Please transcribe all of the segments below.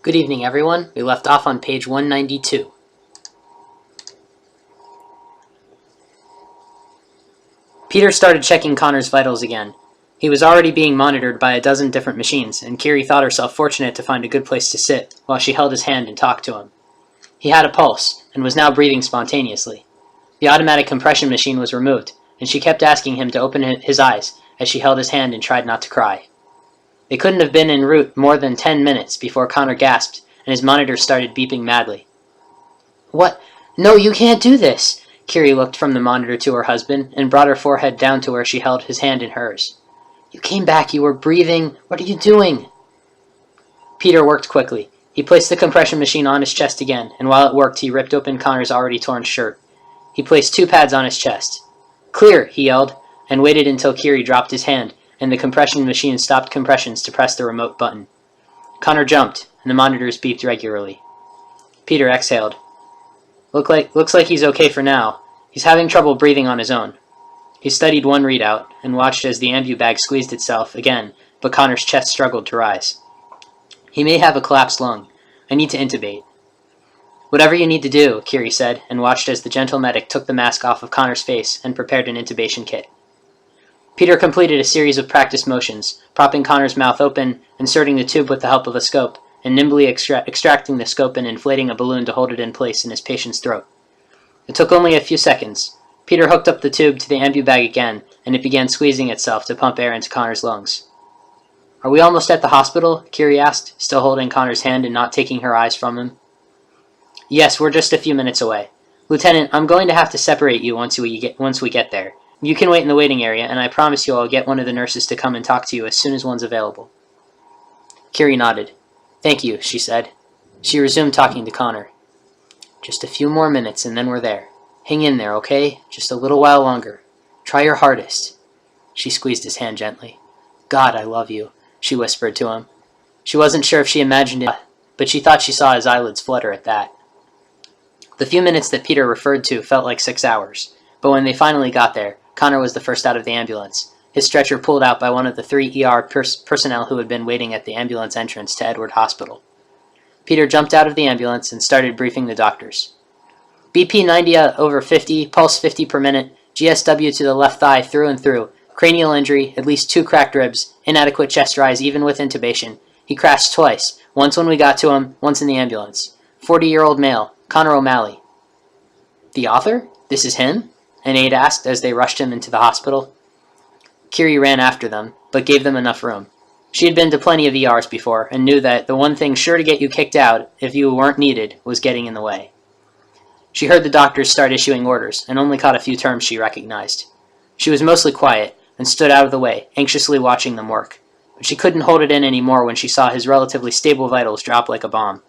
Good evening, everyone. We left off on page 192. Peter started checking Connor's vitals again. He was already being monitored by a dozen different machines, and Kerry thought herself fortunate to find a good place to sit while she held his hand and talked to him. He had a pulse, and was now breathing spontaneously. The automatic compression machine was removed, and she kept asking him to open his eyes as she held his hand and tried not to cry. They couldn't have been en route more than 10 minutes before Connor gasped, and his monitor started beeping madly. "What? No, you can't do this!" Kerry looked from the monitor to her husband, and brought her forehead down to where she held his hand in hers. "You came back, you were breathing. What are you doing?" Peter worked quickly. He placed the compression machine on his chest again, and while it worked, he ripped open Connor's already torn shirt. He placed 2 pads on his chest. "Clear," he yelled, and waited until Kerry dropped his hand, and the compression machine stopped compressions to press the remote button. Connor jumped, and the monitors beeped regularly. Peter exhaled. Looks like he's okay for now. He's having trouble breathing on his own." He studied one readout, and watched as the ambu bag squeezed itself again, but Connor's chest struggled to rise. "He may have a collapsed lung. I need to intubate." "Whatever you need to do," Kerry said, and watched as the gentle medic took the mask off of Connor's face and prepared an intubation kit. Peter completed a series of practice motions, propping Connor's mouth open, inserting the tube with the help of a scope, and nimbly extracting the scope and inflating a balloon to hold it in place in his patient's throat. It took only a few seconds. Peter hooked up the tube to the ambu bag again, and it began squeezing itself to pump air into Connor's lungs. "Are we almost at the hospital?" Kerry asked, still holding Connor's hand and not taking her eyes from him. "Yes, we're just a few minutes away. Lieutenant, I'm going to have to separate you once we get there. You can wait in the waiting area, and I promise you I'll get one of the nurses to come and talk to you as soon as one's available." Kerry nodded. "Thank you," she said. She resumed talking to Connor. "Just a few more minutes and then we're there. Hang in there, okay? Just a little while longer. Try your hardest." She squeezed his hand gently. "God, I love you," she whispered to him. She wasn't sure if she imagined it, but she thought she saw his eyelids flutter at that. The few minutes that Peter referred to felt like 6 hours, but when they finally got there, Connor was the first out of the ambulance, his stretcher pulled out by one of the 3 ER personnel who had been waiting at the ambulance entrance to Edward Hospital. Peter jumped out of the ambulance and started briefing the doctors. "BP 90 over 50, pulse 50 per minute, GSW to the left thigh through and through, cranial injury, at least 2 cracked ribs, inadequate chest rise even with intubation. He crashed twice, once when we got to him, once in the ambulance. 40-year-old male, Connor O'Malley." "The author? This is him?" an aide asked as they rushed him into the hospital. Kerry ran after them, but gave them enough room. She had been to plenty of ERs before, and knew that the one thing sure to get you kicked out if you weren't needed was getting in the way. She heard the doctors start issuing orders, and only caught a few terms she recognized. She was mostly quiet, and stood out of the way, anxiously watching them work. But she couldn't hold it in anymore when she saw his relatively stable vitals drop like a bomb.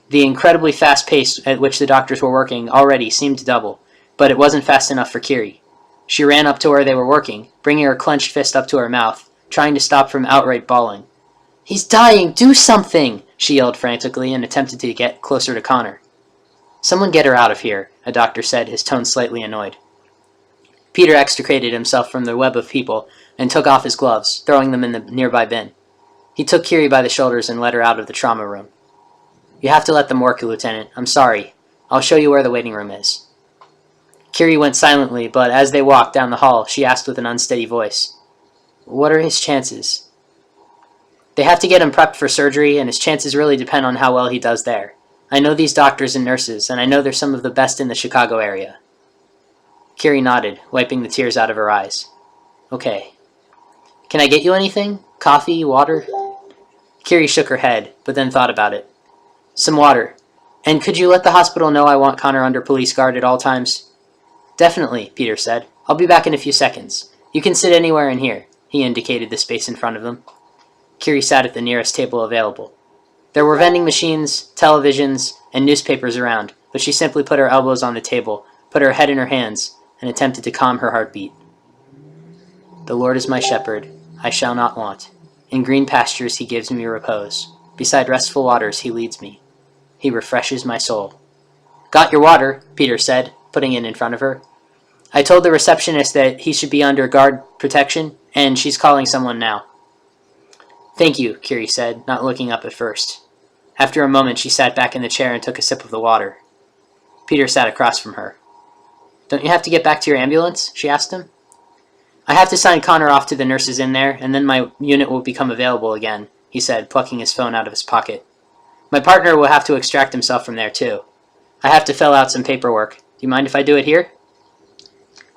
The incredibly fast pace at which the doctors were working already seemed to double, but it wasn't fast enough for Kerry. She ran up to where they were working, bringing her clenched fist up to her mouth, trying to stop from outright bawling. "He's dying! Do something!" she yelled frantically and attempted to get closer to Connor. "Someone get her out of here," a doctor said, his tone slightly annoyed. Peter extricated himself from the web of people and took off his gloves, throwing them in the nearby bin. He took Kerry by the shoulders and led her out of the trauma room. "You have to let them work, Lieutenant. I'm sorry. I'll show you where the waiting room is." Kerry went silently, but as they walked down the hall, she asked with an unsteady voice, "What are his chances?" "They have to get him prepped for surgery, and his chances really depend on how well he does there. I know these doctors and nurses, and I know they're some of the best in the Chicago area." Kerry nodded, wiping the tears out of her eyes. "Okay. Can I get you anything? Coffee? Water?" Kerry shook her head, but then thought about it. "Some water. And could you let the hospital know I want Connor under police guard at all times?" "Definitely," Peter said. "I'll be back in a few seconds. You can sit anywhere in here." He indicated the space in front of them. Kerry sat at the nearest table available. There were vending machines, televisions, and newspapers around, but she simply put her elbows on the table, put her head in her hands, and attempted to calm her heartbeat. "The Lord is my shepherd, I shall not want. In green pastures he gives me repose. Beside restful waters he leads me. He refreshes my soul." "Got your water," Peter said, putting it in front of her. "I told the receptionist that he should be under guard protection, and she's calling someone now." "Thank you," Kerry said, not looking up at first. After a moment, she sat back in the chair and took a sip of the water. Peter sat across from her. "Don't you have to get back to your ambulance?" she asked him. "I have to sign Connor off to the nurses in there, and then my unit will become available again," he said, plucking his phone out of his pocket. "My partner will have to extract himself from there, too. I have to fill out some paperwork. Do you mind if I do it here?"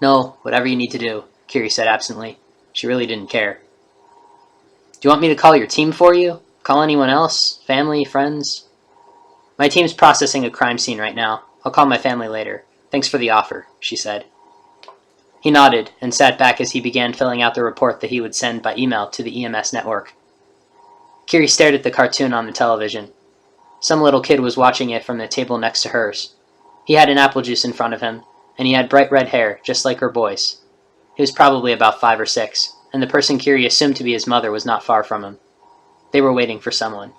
"No, whatever you need to do," Kerry said absently. She really didn't care. "Do you want me to call your team for you? Call anyone else? Family? Friends?" "My team's processing a crime scene right now. I'll call my family later. Thanks for the offer," she said. He nodded and sat back as he began filling out the report that he would send by email to the EMS network. Kerry stared at the cartoon on the television. Some little kid was watching it from the table next to hers. He had an apple juice in front of him, and he had bright red hair, just like her boy's. He was probably about 5 or 6, and the person Kerry assumed to be his mother was not far from him. They were waiting for someone.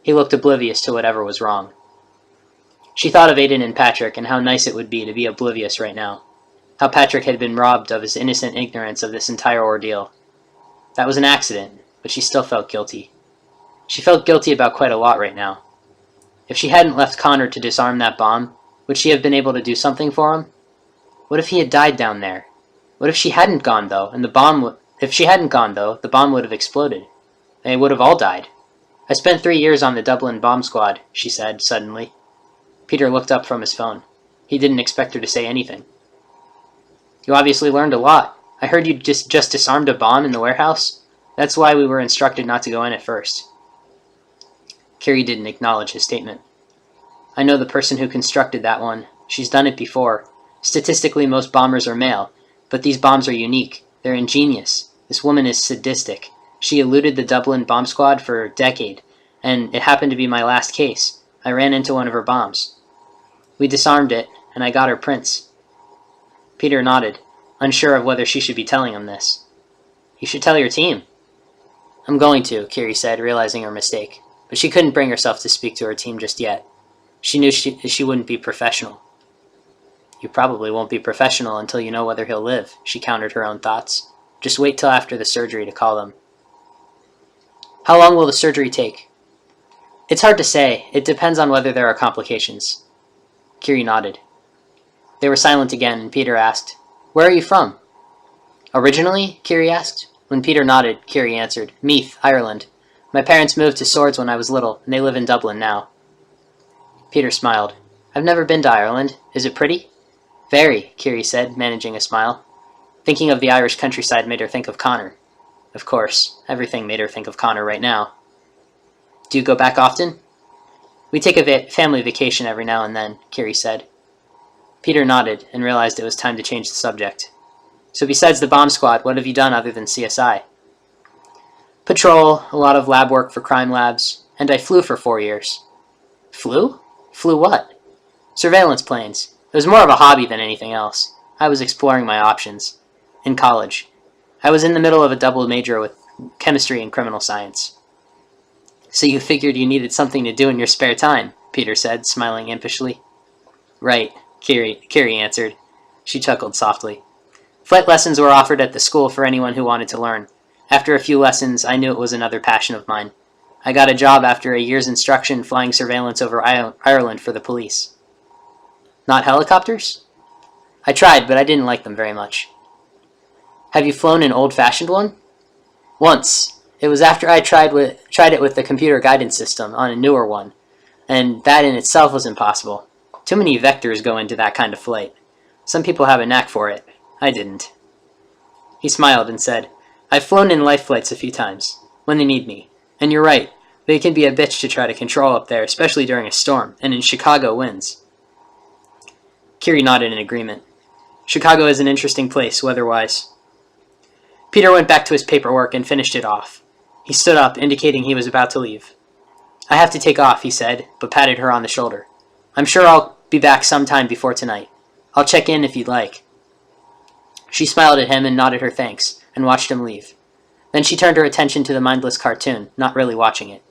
He looked oblivious to whatever was wrong. She thought of Aiden and Patrick and how nice it would be to be oblivious right now. How Patrick had been robbed of his innocent ignorance of this entire ordeal. That was an accident, but she still felt guilty. She felt guilty about quite a lot right now. If she hadn't left Connor to disarm that bomb, would she have been able to do something for him? What if he had died down there? What if she hadn't gone, though, and the bomb would have exploded? They would have all died. "I spent 3 years on the Dublin bomb squad," she said, suddenly. Peter looked up from his phone. He didn't expect her to say anything. "You obviously learned a lot. I heard you just disarmed a bomb in the warehouse. That's why we were instructed not to go in at first." Kerry didn't acknowledge his statement. "I know the person who constructed that one. She's done it before. Statistically, most bombers are male, but these bombs are unique. They're ingenious. This woman is sadistic. She eluded the Dublin bomb squad for a decade, and it happened to be my last case. I ran into one of her bombs. We disarmed it, and I got her prints." Peter nodded, unsure of whether she should be telling him this. "You should tell your team." "I'm going to," Kerry said, realizing her mistake. But she couldn't bring herself to speak to her team just yet. She knew she wouldn't be professional. "You probably won't be professional until you know whether he'll live," she countered her own thoughts. "Just wait till after the surgery to call them." "How long will the surgery take?" "It's hard to say. It depends on whether there are complications." Kerry nodded. They were silent again, and Peter asked, "Where are you from?" "Originally?" Kerry asked. When Peter nodded, Kerry answered, "Meath, Ireland. My parents moved to Swords when I was little, and they live in Dublin now." Peter smiled. "I've never been to Ireland. Is it pretty?" "Very," Kerry said, managing a smile. Thinking of the Irish countryside made her think of Connor. Of course, everything made her think of Connor right now. "Do you go back often?" "We take a family vacation every now and then," Kerry said. Peter nodded and realized it was time to change the subject. "So besides the bomb squad, what have you done other than CSI?" "Patrol, a lot of lab work for crime labs, and I flew for 4 years." "Flew? Flew what?" "Surveillance planes. It was more of a hobby than anything else. I was exploring my options. In college. I was in the middle of a double major with chemistry and criminal science." "So you figured you needed something to do in your spare time," Peter said, smiling impishly. "Right," Kerry answered. She chuckled softly. "Flight lessons were offered at the school for anyone who wanted to learn. After a few lessons, I knew it was another passion of mine. I got a job after a year's instruction flying surveillance over Ireland for the police." "Not helicopters?" "I tried, but I didn't like them very much." "Have you flown an old-fashioned one?" "Once. It was after I tried it with the computer guidance system on a newer one, and that in itself was impossible. Too many vectors go into that kind of flight. Some people have a knack for it. I didn't." He smiled and said, "I've flown in life flights a few times, when they need me. And you're right, they can be a bitch to try to control up there, especially during a storm, and in Chicago winds." Kerry nodded in agreement. Chicago is an interesting place, weather-wise. Peter went back to his paperwork and finished it off. He stood up, indicating he was about to leave. "I have to take off," he said, but patted her on the shoulder. "I'm sure I'll be back sometime before tonight. I'll check in if you'd like." She smiled at him and nodded her thanks, and watched him leave. Then she turned her attention to the mindless cartoon, not really watching it.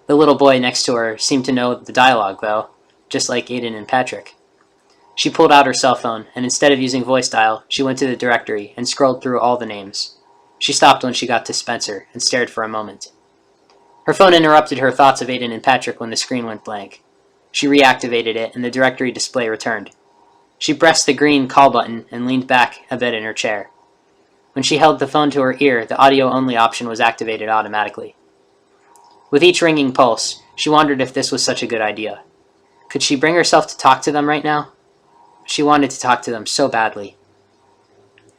The little boy next to her seemed to know the dialogue, though, just like Aiden and Patrick. She pulled out her cell phone, and instead of using voice dial, she went to the directory and scrolled through all the names. She stopped when she got to Spencer and stared for a moment. Her phone interrupted her thoughts of Aiden and Patrick when the screen went blank. She reactivated it, and the directory display returned. She pressed the green call button and leaned back a bit in her chair. When she held the phone to her ear, the audio-only option was activated automatically. With each ringing pulse, she wondered if this was such a good idea. Could she bring herself to talk to them right now? She wanted to talk to them so badly.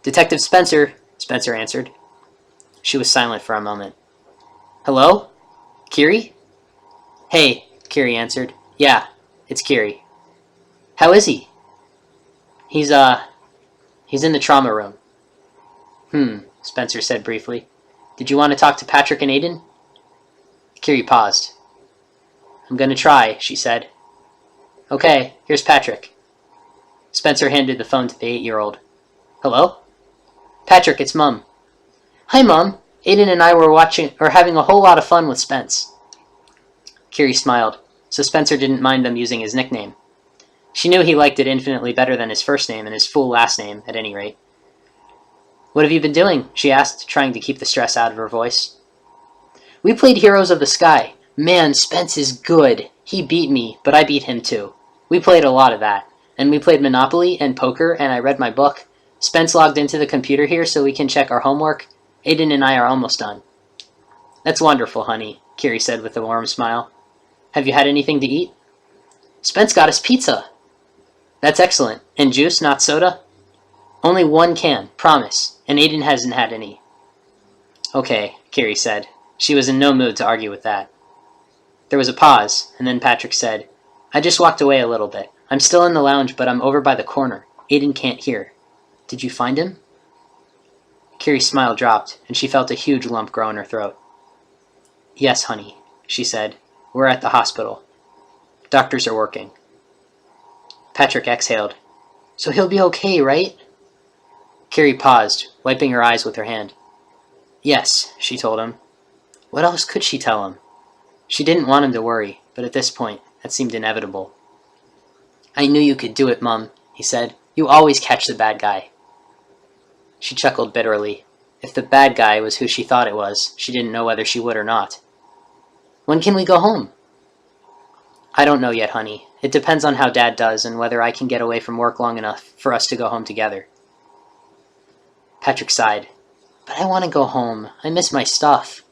"Detective Spencer," Spencer answered. She was silent for a moment. "Hello? Kerry?" "Hey," Kerry answered. "Yeah, it's Kerry." "How is he?" He's in the trauma room." Spencer said briefly. "Did you want to talk to Patrick and Aiden?" Kerry paused. "I'm gonna try," she said. "Okay, here's Patrick." Spencer handed the phone to the 8-year-old. "Hello?" "Patrick, it's Mum." "Hi, Mum. Aiden and I were having a whole lot of fun with Spence." Kerry smiled, so Spencer didn't mind them using his nickname. She knew he liked it infinitely better than his first name and his full last name, at any rate. "What have you been doing?" she asked, trying to keep the stress out of her voice. "We played Heroes of the Sky. Man, Spence is good. He beat me, but I beat him too. We played a lot of that. And we played Monopoly and poker, and I read my book. Spence logged into the computer here so we can check our homework. Aiden and I are almost done." "That's wonderful, honey," Kerry said with a warm smile. "Have you had anything to eat?" "Spence got us pizza." "That's excellent. And juice, not soda?" "Only one can, promise. And Aiden hasn't had any." "Okay," Kerry said. She was in no mood to argue with that. There was a pause, and then Patrick said, "I just walked away a little bit. I'm still in the lounge, but I'm over by the corner. Aiden can't hear. Did you find him?" Kerry's smile dropped, and she felt a huge lump grow in her throat. "Yes, honey," she said. "We're at the hospital. Doctors are working." Patrick exhaled. "So he'll be okay, right?" Kerry paused, wiping her eyes with her hand. "Yes," she told him. What else could she tell him? She didn't want him to worry, but at this point, that seemed inevitable. "I knew you could do it, Mum," he said. "You always catch the bad guy." She chuckled bitterly. If the bad guy was who she thought it was, she didn't know whether she would or not. "When can we go home?" "I don't know yet, honey. It depends on how Dad does and whether I can get away from work long enough for us to go home together." Patrick sighed. "But I want to go home. I miss my stuff."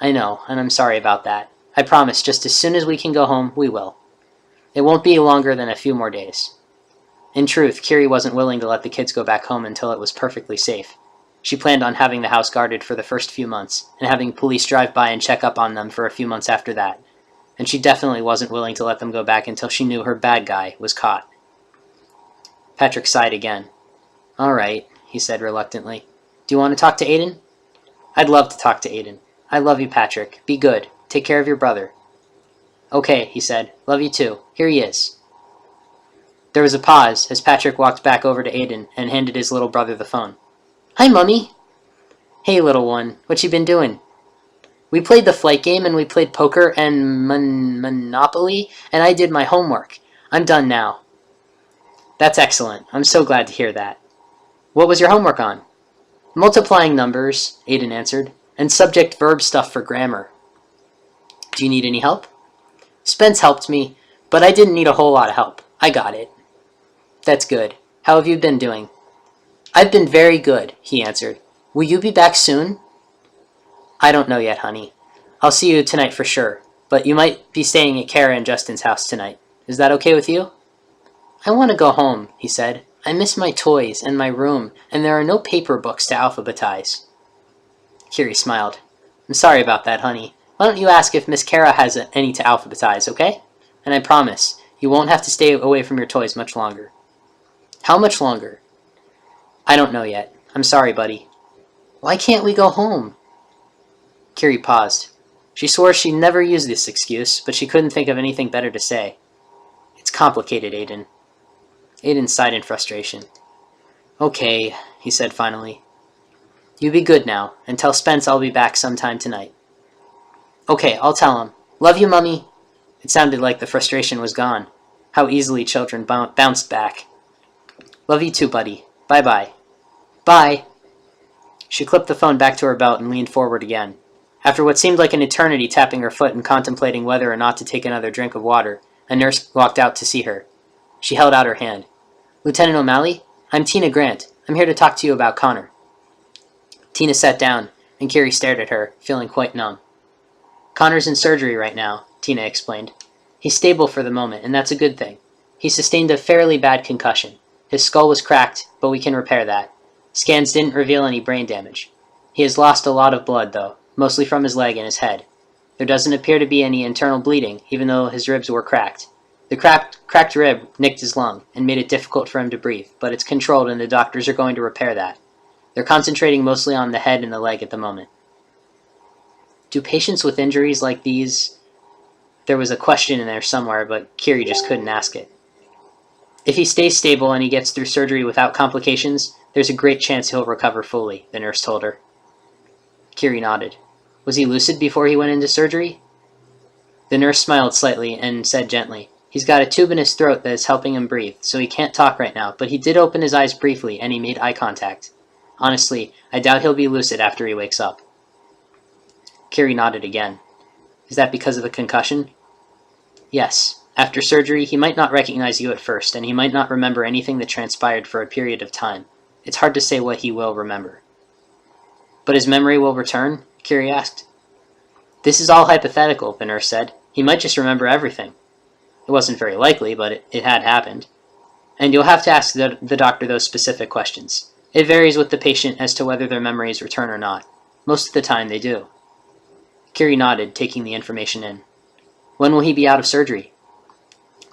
"I know, and I'm sorry about that. I promise just as soon as we can go home, we will. It won't be longer than a few more days." In truth, Kerry wasn't willing to let the kids go back home until it was perfectly safe. She planned on having the house guarded for the first few months, and having police drive by and check up on them for a few months after that. And she definitely wasn't willing to let them go back until she knew her bad guy was caught. Patrick sighed again. "All right," he said reluctantly. "Do you want to talk to Aiden?" "I'd love to talk to Aiden. I love you, Patrick. Be good. Take care of your brother." "Okay," he said. "Love you too. Here he is." There was a pause as Patrick walked back over to Aiden and handed his little brother the phone. "Hi, Mummy." "Hey, little one. What you been doing?" "We played the flight game and we played poker and Monopoly, and I did my homework. I'm done now." "That's excellent. I'm so glad to hear that. What was your homework on?" "Multiplying numbers," Aiden answered, "and subject-verb stuff for grammar." "Do you need any help?" "Spence helped me, but I didn't need a whole lot of help. I got it." "That's good. How have you been doing?" "I've been very good," he answered. "Will you be back soon?" "I don't know yet, honey. I'll see you tonight for sure, but you might be staying at Kara and Justin's house tonight. Is that okay with you?" "I want to go home," he said. "I miss my toys and my room, and there are no paper books to alphabetize." Kerry smiled. "I'm sorry about that, honey. Why don't you ask if Miss Kara has any to alphabetize, okay? And I promise, you won't have to stay away from your toys much longer." "How much longer?" "I don't know yet. I'm sorry, buddy." "Why can't we go home?" Kerry paused. She swore she'd never use this excuse, but she couldn't think of anything better to say. "It's complicated, Aiden." Aiden sighed in frustration. "Okay," he said finally. "You be good now, and tell Spence I'll be back sometime tonight." "Okay, I'll tell him. Love you, Mummy." It sounded like the frustration was gone. How easily children bounced back. "Love you too, buddy. Bye-bye." "Bye." She clipped the phone back to her belt and leaned forward again. After what seemed like an eternity tapping her foot and contemplating whether or not to take another drink of water, a nurse walked out to see her. She held out her hand. "Lieutenant O'Malley? I'm Tina Grant. I'm here to talk to you about Connor." Tina sat down, and Kerry stared at her, feeling quite numb. "Connor's in surgery right now," Tina explained. "He's stable for the moment, and that's a good thing. He sustained a fairly bad concussion. His skull was cracked, but we can repair that. Scans didn't reveal any brain damage. He has lost a lot of blood, though, mostly from his leg and his head. There doesn't appear to be any internal bleeding, even though his ribs were cracked. The cracked rib nicked his lung and made it difficult for him to breathe, but it's controlled and the doctors are going to repair that. They're concentrating mostly on the head and the leg at the moment." "Do patients with injuries like these..." There was a question in there somewhere, but Kerry just couldn't ask it. "If he stays stable and he gets through surgery without complications, there's a great chance he'll recover fully," the nurse told her. Kerry nodded. "Was he lucid before he went into surgery?" The nurse smiled slightly and said gently, "He's got a tube in his throat that is helping him breathe, so he can't talk right now, but he did open his eyes briefly and he made eye contact. Honestly, I doubt he'll be lucid after he wakes up." Kerry nodded again. "Is that because of the concussion?" "Yes. After surgery, he might not recognize you at first, and he might not remember anything that transpired for a period of time. It's hard to say what he will remember." "But his memory will return?" Kerry asked. "This is all hypothetical," the nurse said. "He might just remember everything. It wasn't very likely, but it had happened. And you'll have to ask the doctor those specific questions. It varies with the patient as to whether their memories return or not. Most of the time they do." Kerry nodded, taking the information in. "When will he be out of surgery?"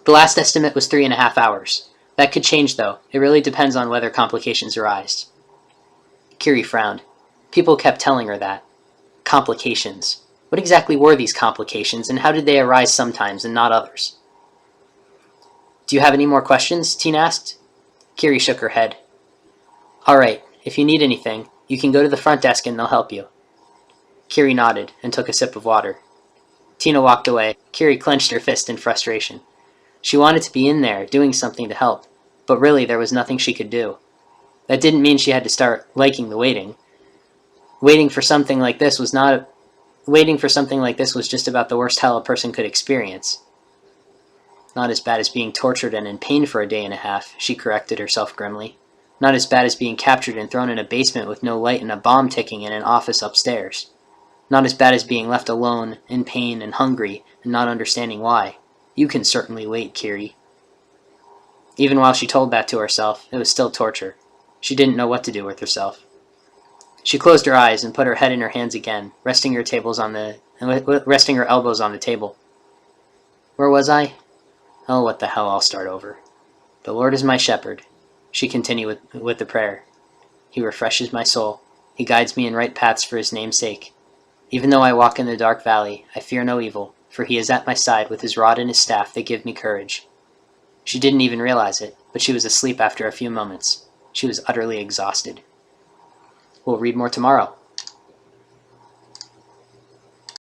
"The last estimate was 3.5 hours. That could change, though. It really depends on whether complications arise." Kerry frowned. People kept telling her that. Complications. What exactly were these complications, and how did they arise sometimes and not others? "Do you have any more questions?" Tina asked. Kerry shook her head. "All right, if you need anything, you can go to the front desk and they'll help you." Kerry nodded and took a sip of water. Tina walked away. Kerry clenched her fist in frustration. She wanted to be in there, doing something to help, but really there was nothing she could do. That didn't mean she had to start liking the waiting. Waiting for something like this was just about the worst hell a person could experience. Not as bad as being tortured and in pain for a day and a half, she corrected herself grimly. Not as bad as being captured and thrown in a basement with no light and a bomb ticking in an office upstairs. Not as bad as being left alone, in pain and hungry, and not understanding why. You can certainly wait, Kerry. Even while she told that to herself, it was still torture. She didn't know what to do with herself. She closed her eyes and put her head in her hands again, resting her elbows on the table. Where was I? Oh, what the hell, I'll start over. "The Lord is my shepherd," she continued with the prayer. "He refreshes my soul. He guides me in right paths for his name's sake. Even though I walk in the dark valley, I fear no evil, for he is at my side with his rod and his staff that give me courage." She didn't even realize it, but she was asleep after a few moments. She was utterly exhausted. We'll read more tomorrow.